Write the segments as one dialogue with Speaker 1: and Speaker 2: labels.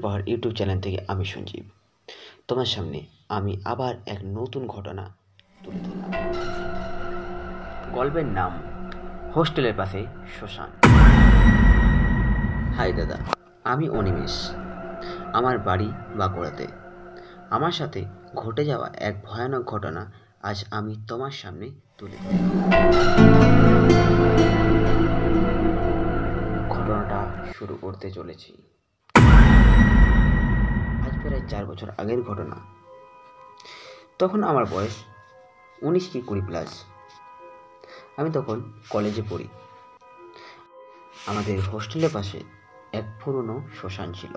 Speaker 1: পাহাড় YouTube channel থেকে আমি সঞ্জীব। তোমার সামনে আমি আবার এক নতুন ঘটনা তুলে ধরলাম। গল্পের নাম হোস্টেলের পাশে শ্মশান। হাই দাদা, আমি অনিমেষ। আমার বাড়ি বাঁকুড়াতে। আমার সাথে ঘটে যাওয়া এক ভয়ানক ঘটনা আজ আমি তোমার সামনে তুলে ধরলাম। ঘটনাটা শুরু করতে চলেছি। আজ প্রায় 4 বছর আগের ঘটনা। তখন আমার বয়স 19 কি 20 প্লাস। আমি তখন কলেজে পড়ি। আমাদের হোস্টেলের পাশে এক পুরনো শ্মশান ছিল।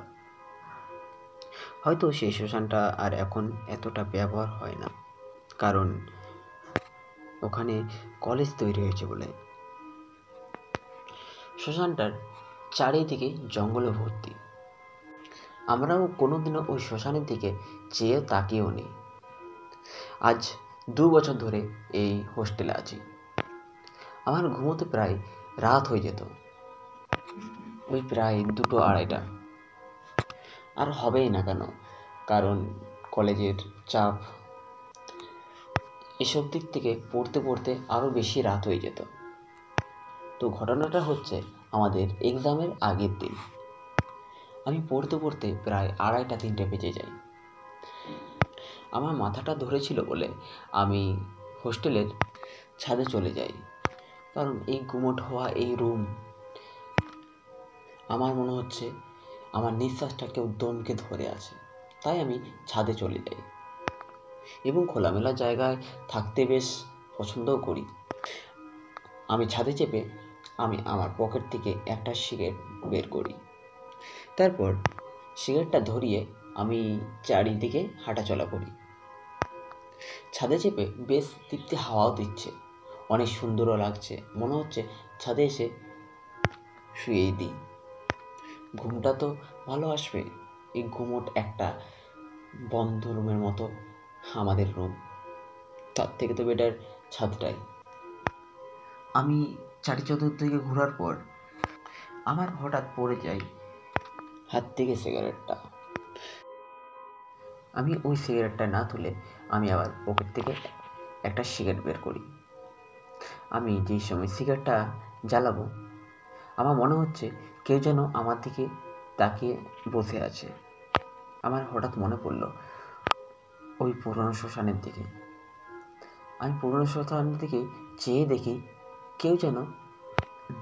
Speaker 1: হয়তো সেই শ্মশানটা আর এখন এতটা ব্যবহার হয় না, কারণ ওখানে কলেজ তৈরি হয়েছে বলে। শ্মশানটার চারিদিকে জঙ্গলে ভর্তি। আমরাও কোনোদিনও ওই শ্মশানের দিকে চেয়ে তাকিয়েও নেই। আজ 2 বছর ধরে এই হোস্টেলে আছি। আমার ঘুমোতে প্রায় রাত হয়ে যেত, ওই প্রায় 2-2:30। আর হবেই না কেন, কারণ কলেজের চাপ, এসব দিক থেকে পড়তে পড়তে আরও বেশি রাত হয়ে যেত। তো ঘটনাটা হচ্ছে আমাদের এক্সামের আগের দিন। আমি পড়তে পড়তে প্রায় 2:30-3টে বেজে যাই। আমার মাথাটা ধরেছিল বলে আমি হোস্টেলের ছাদে চলে যাই, কারণ এই গুমোট হওয়া এই রুম, আমার মনে হচ্ছে আমার নিঃশ্বাসটা কেউ দমকে ধরে আছে। তাই আমি ছাদে চলে যাই এবং খোলামেলা জায়গায় থাকতে বেশ পছন্দও করি। আমি ছাদে চেপে আমি আমার পকেট থেকে একটা সিগারেট বের করি। তারপর সিগারেটটা ধরিয়ে আমি চারিদিকে হাঁটাচলা করি। ছাদে চেপে বেশ তৃপ্তি হাওয়াও দিচ্ছে, অনেক সুন্দরও লাগছে। মনে হচ্ছে ছাদে এসে শুয়েই দিই, ঘুমটা তো ভালো আসবে। এই ঘুমোট একটা বন্ধ রুমের মতো আমাদের রুম, তার থেকে তো বেটার ছাদটাই। আমি চারি চতুর্দিকে ঘোরার পর আমার হঠাৎ পড়ে যায় হাত থেকে সিগারেটটা। আমি ওই সিগারেটটা না তুলে আমি আবার পকেট থেকে একটা সিগারেট বের করি। আমি যেই সময় সিগারেটটা জ্বালাবো, আমার মনে হচ্ছে কেউ যেন আমার দিকে তাকিয়ে বসে আছে। আমার হঠাৎ মনে পড়লো ওই পুরনো শ্মশানের দিকে। আমি পুরনো শ্মশানের দিকে চেয়ে দেখি কেউ যেন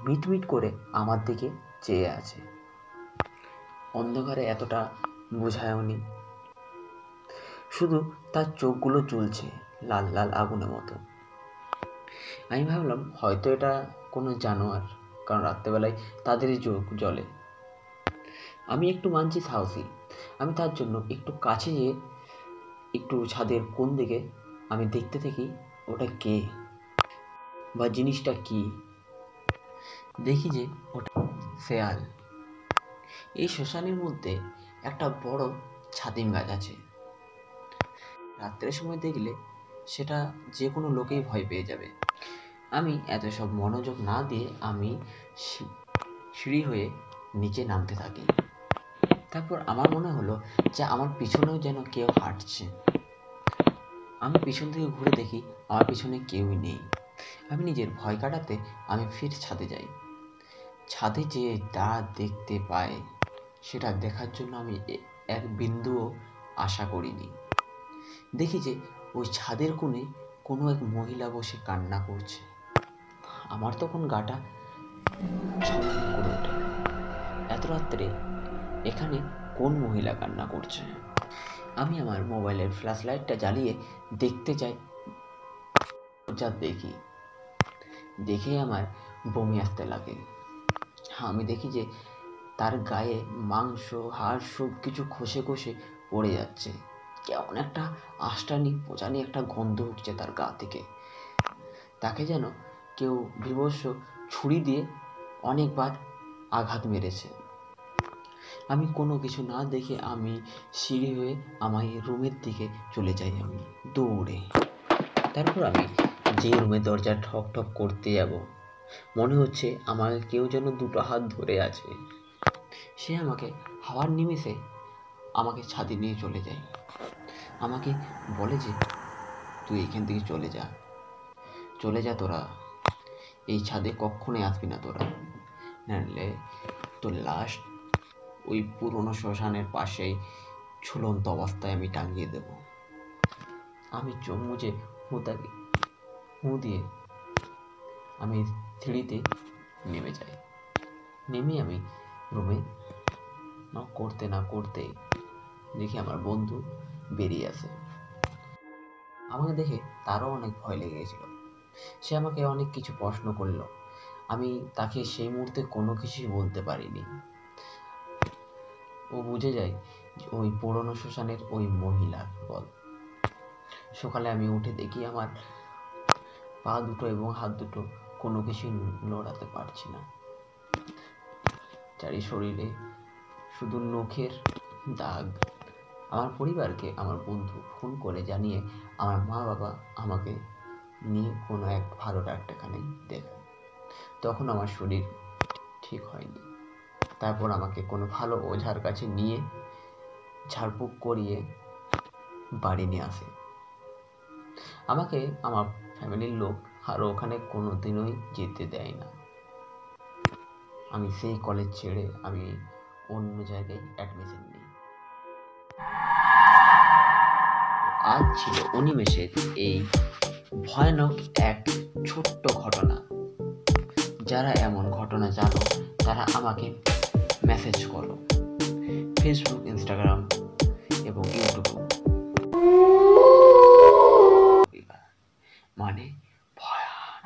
Speaker 1: মিটমিট করে আমার দিকে চেয়ে আছে। অন্ধকারে এতটা বোঝায়ওনি, শুধু তার চোখগুলো জ্বলছে লাল লাল আগুনের মতো। আমি ভাবলাম হয়তো এটা কোনো জানোয়ার, কারণ রাত্রেবেলায় তাদেরই চোখ জ্বলে। আমি একটু মানছি সাহসী। আমি তার জন্য একটু কাছে গিয়ে একটু ছাদের কোন দিকে আমি দেখতে থাকি ওটা কে বা জিনিসটা কি। দেখি যে ওটা শেয়াল। এই শ্মশানের মধ্যে একটা বড় ছাতিম গাছ আছে। রাত্রের সময় দেখলে সেটা যে কোনো লোকেই ভয় পেয়ে যাবে। আমি এত সব মনোযোগ না দিয়ে আমি সিঁড়ি হয়ে নিচে নামতে থাকি। তারপর আমার মনে হলো যে আমার পিছনেও যেন কেউ হাঁটছে। আমি পিছন থেকে ঘুরে দেখি আমার পিছনে কেউই নেই। আমি নিজের ভয় কাটাতে আমি ফির ছাদে যাই। ছাদে যে যা দেখতে পাই সেটা দেখার জন্য আমি এক বিন্দুও আশা করিনি। দেখি যে ওই ছাদের কোণে কোনো এক মহিলা বসে কান্না করছে। আমার তখন গাটা ছমছম করে ওঠে। এত রাত্রে এখানে কোন মহিলা কান্না করছে? আমি আমার মোবাইলের ফ্ল্যাশ লাইটটা জ্বালিয়ে দেখতে যাই। যা দেখে আমার বমি আসতে লাগে। আমি দেখি যে তার গায়ে মাংস, হাড় সব কিছু খসে খসে পড়ে যাচ্ছে। কেমন একটা আষ্টানি পচানি একটা গন্ধ উঠছে তার গা থেকে। তাকে যেন কেউ বীভৎস ছুরি দিয়ে অনেকবার আঘাত মেরেছে। আমি কোনো কিছু না দেখে আমি সিঁড়ি হয়ে আমার রুমের দিকে চলে যাই আমি দৌড়ে। তারপর আমি যে রুমের দরজা ঠক ঠক করতে যাব, মনে হচ্ছে আমার কেউ যেন দুটো হাত ধরে আছে। সে আমাকে হাওয়ার নিমেষে আমাকে ছাদে নিয়ে চলে যায়। আমাকে বলে যে তুই এখান থেকে চলে যা তোরা, এই ছাদে কক্ষণই আসবি না তোরা, নাহলে তোর লাশ ওই পুরনো শ্মশানের পাশেই ঝুলন্ত অবস্থায় আমি টাঙিয়ে দেব। আমি চোখ মুজে হু দিয়ে আমি সিঁড়িতে নেমে যাই। নেমে আমি রুমে নক করতে না করতে দেখি আমার বন্ধু বেরিয়ে আসে। আমাকে দেখে তারও অনেক ভয় লেগে গেছিল। সে আমাকে অনেক কিছু প্রশ্ন করলো। আমি তাকে সেই মুহূর্তে কোনো কিছুই বলতে পারিনি। ও বুঝে যায় যে ওই পুরনো শ্মশানের ওই মহিলার বল। সকালে আমি উঠে দেখি আমার পা দুটো এবং হাত দুটো কোনো কিছুই নড়াতে পারছি না। চারি শরীরে শুধু নখের দাগ। আমার পরিবারকে আমার বন্ধু ফোন করে জানিয়ে আমার মা বাবা আমাকে নিয়ে কোনো এক ভালো ডাক্তারখানে দেখায়। তখন আমার শরীর ঠিক হয়নি। তারপর আমাকে কোনো ভালো ওঝার কাছে নিয়ে ঝাড়ফুঁক করিয়ে বাড়ি নিয়ে আসে। আমাকে আমার ফ্যামিলির লোক আর ওখানে কোনো দিনই যেতে দেয় না। আমি সেই কলেজ ছেড়ে আমি অন্য জায়গায় অ্যাডমিশন নিই। আজ ছিল অনিমেষের এই ভয়ানক এক ছোট্ট ঘটনা। যারা এমন ঘটনা জানো তারা আমাকে মেসেজ করো, ফেসবুক, ইনস্টাগ্রাম এবং ইউটিউব। মানে ভয়ানক।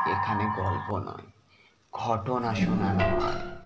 Speaker 1: এখানে গল্প নয়, ঘটনা শোনানো হয়।